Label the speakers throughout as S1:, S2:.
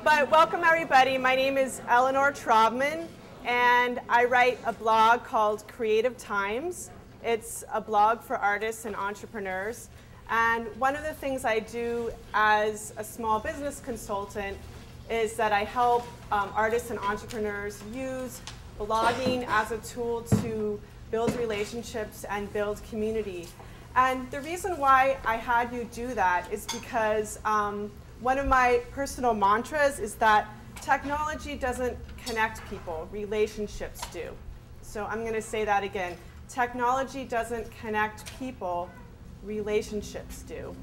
S1: But welcome everybody. My name is Eleanor Traubman, and I write a blog called Creative Times. It's a blog for artists and entrepreneurs. And one of the things I do as a small business consultant is that I help artists and entrepreneurs use blogging as a tool to build relationships and build community. And the reason why I had you do that is because one of my personal mantras is that technology doesn't connect people, relationships do. So I'm going to say that again. Technology doesn't connect people, relationships do.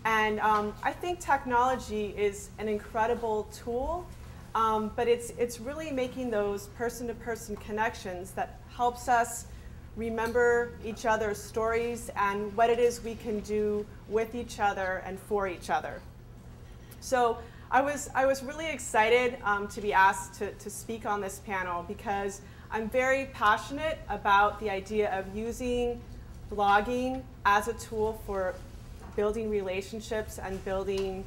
S1: And I think technology is an incredible tool, but it's really making those person-to-person connections that helps us remember each other's stories and what it is we can do with each other and for each other. So I was really excited to be asked to speak on this panel because I'm very passionate about the idea of using blogging as a tool for building relationships and building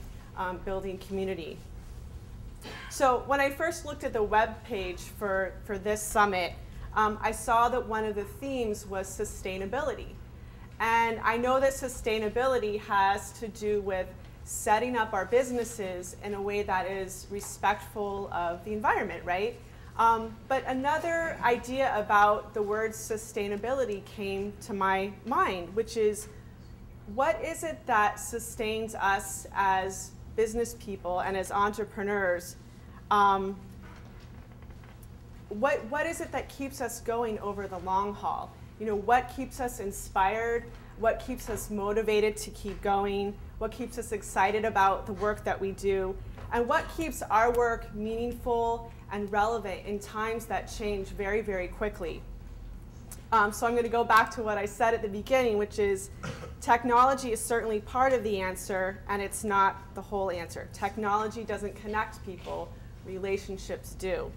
S1: community. So when I first looked at the web page for this summit, I saw that one of the themes was sustainability. And I know that sustainability has to do with setting up our businesses in a way that is respectful of the environment, right? But another idea about the word sustainability came to my mind, which is, what is it that sustains us as business people and as entrepreneurs? What is it that keeps us going over the long haul? You know, what keeps us inspired? What keeps us motivated to keep going? What keeps us excited about the work that we do? And what keeps our work meaningful and relevant in times that change very, very quickly? So I'm going to go back to what I said at the beginning, which is technology is certainly part of the answer, and it's not the whole answer. Technology doesn't connect people, relationships do.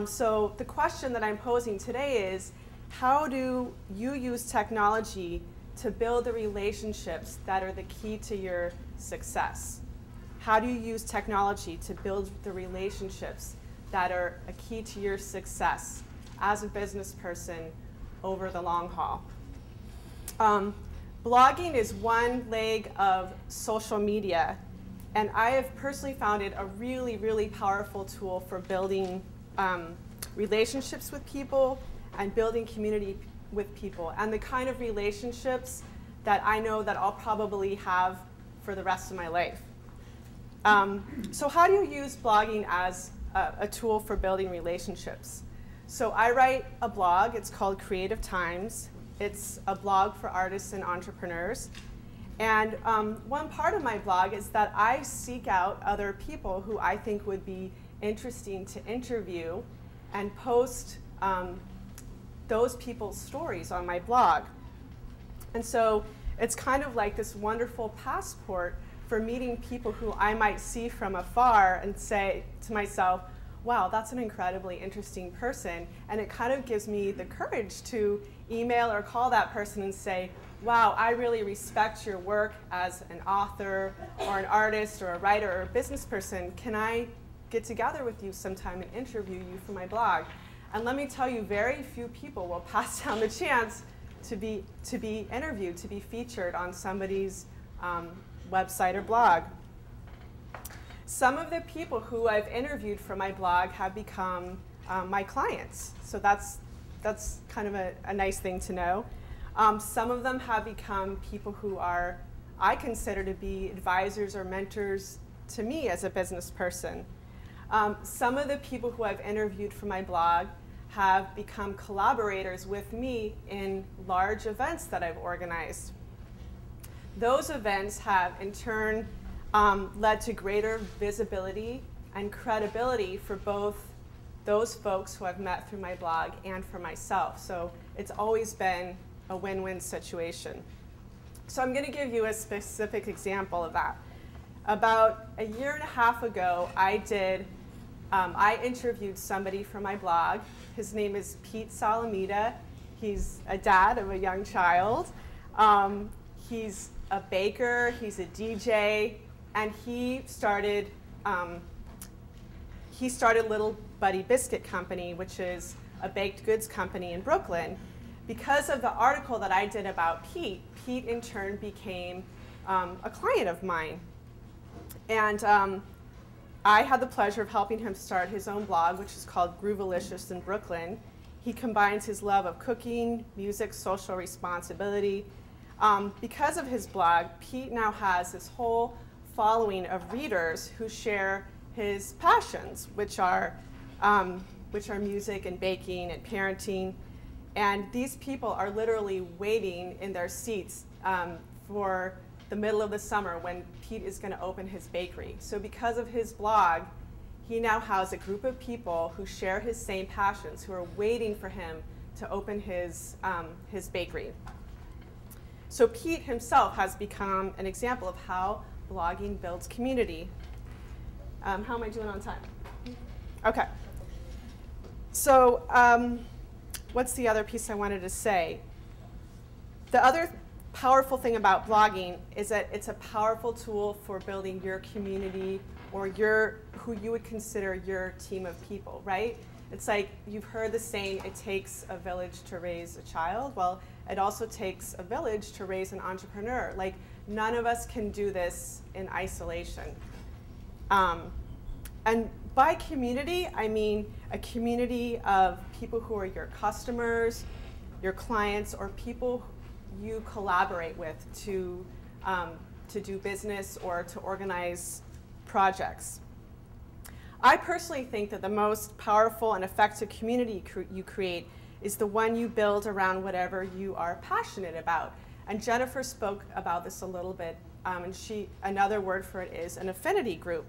S1: So the question that I'm posing today is, how do you use technology to build the relationships that are the key to your success? How do you use technology to build the relationships that are a key to your success as a business person over the long haul? Blogging is one leg of social media, and I have personally found it a really, really powerful tool for building relationships with people and building community with people, and the kind of relationships that I know that I'll probably have for the rest of my life. So how do you use blogging as a tool for building relationships? So I write a blog. It's called Creative Times. It's a blog for artists and entrepreneurs. And one part of my blog is that I seek out other people who I think would be interesting to interview and post those people's stories on my blog. And so it's kind of like this wonderful passport for meeting people who I might see from afar and say to myself, wow, that's an incredibly interesting person. And it kind of gives me the courage to email or call that person and say, wow, I really respect your work as an author or an artist or a writer or a business person. Can I get together with you sometime and interview you for my blog? And let me tell you, very few people will pass down the chance to be interviewed, to be featured on somebody's website or blog. Some of the people who I've interviewed for my blog have become my clients. So that's kind of a nice thing to know. Some of them have become people who I consider to be advisors or mentors to me as a business person. Some of the people who I've interviewed for my blog have become collaborators with me in large events that I've organized. Those events have, in turn, led to greater visibility and credibility for both those folks who I've met through my blog and for myself. So it's always been a win-win situation. So I'm going to give you a specific example of that. About a year and a half ago, I interviewed somebody for my blog. His name is Pete Salamita. He's a dad of a young child. He's a baker, he's a DJ, and he started he started Little Buddy Biscuit Company, which is a baked goods company in Brooklyn. Because of the article that I did about Pete, Pete in turn became a client of mine. And I had the pleasure of helping him start his own blog, which is called Groovalicious in Brooklyn. He combines his love of cooking, music, social responsibility. Because of his blog, Pete now has this whole following of readers who share his passions, which are music and baking and parenting. And these people are literally waiting in their seats for the middle of the summer when Pete is going to open his bakery. So because of his blog, he now has a group of people who share his same passions, who are waiting for him to open his bakery. So Pete himself has become an example of how blogging builds community. How am I doing on time? Okay. So what's the other piece I wanted to say? The other powerful thing about blogging is that it's a powerful tool for building your community or who you would consider your team of people, right? It's like you've heard the saying, it takes a village to raise a child. Well, it also takes a village to raise an entrepreneur. Like, none of us can do this in isolation. And by community, I mean a community of people who are your customers, your clients, or people you collaborate with to do business or to organize projects. I personally think that the most powerful and effective community you create is the one you build around whatever you are passionate about. And Jennifer spoke about this a little bit, and another word for it is an affinity group.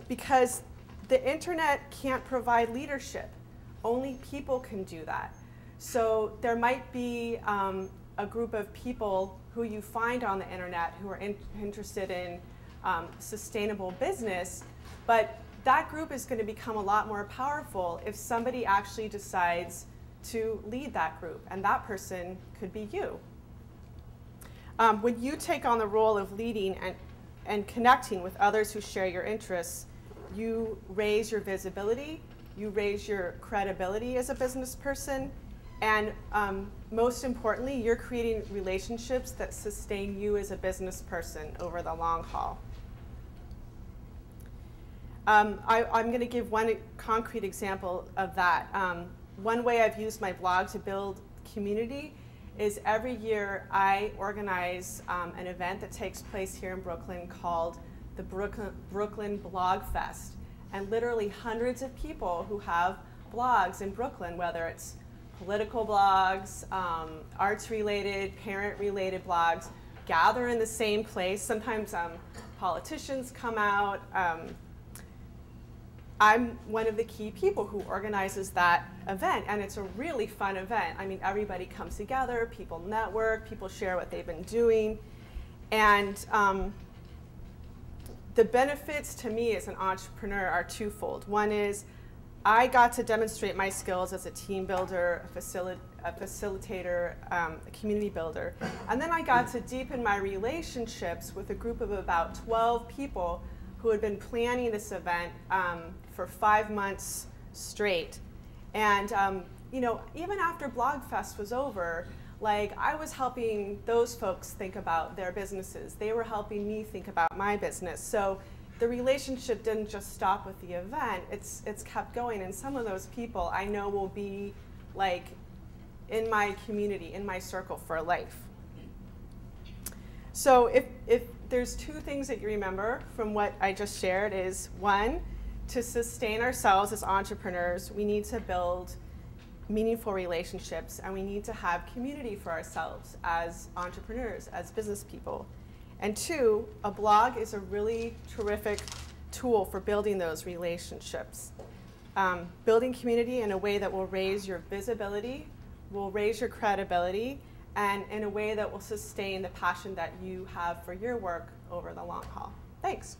S1: Because the internet can't provide leadership. Only people can do that. So there might be a group of people who you find on the internet who are interested in sustainable business, but that group is going to become a lot more powerful if somebody actually decides to lead that group, and that person could be you. When you take on the role of leading and connecting with others who share your interests, you raise your visibility, you raise your credibility as a business person, and most importantly, you're creating relationships that sustain you as a business person over the long haul. I'm going to give one concrete example of that. One way I've used my blog to build community is every year I organize an event that takes place here in Brooklyn called the Brooklyn Blog Fest. And literally hundreds of people who have blogs in Brooklyn, whether it's political blogs, arts-related, parent-related blogs, gather in the same place. Sometimes politicians come out. I'm one of the key people who organizes that event, and it's a really fun event. I mean, everybody comes together, people network, people share what they've been doing, and the benefits to me as an entrepreneur are twofold. One is I got to demonstrate my skills as a team builder, a facilitator, a community builder, and then I got to deepen my relationships with a group of about 12 people who had been planning this event for 5 months straight. And you know, even after BlogFest was over, like, I was helping those folks think about their businesses. They were helping me think about my business. So the relationship didn't just stop with the event, it's kept going. And some of those people I know will be like in my community, in my circle for life. So if there's two things that you remember from what I just shared is, one, to sustain ourselves as entrepreneurs, we need to build meaningful relationships, and we need to have community for ourselves as entrepreneurs, as business people. And two, a blog is a really terrific tool for building those relationships. Building community in a way that will raise your visibility, will raise your credibility, and in a way that will sustain the passion that you have for your work over the long haul. Thanks.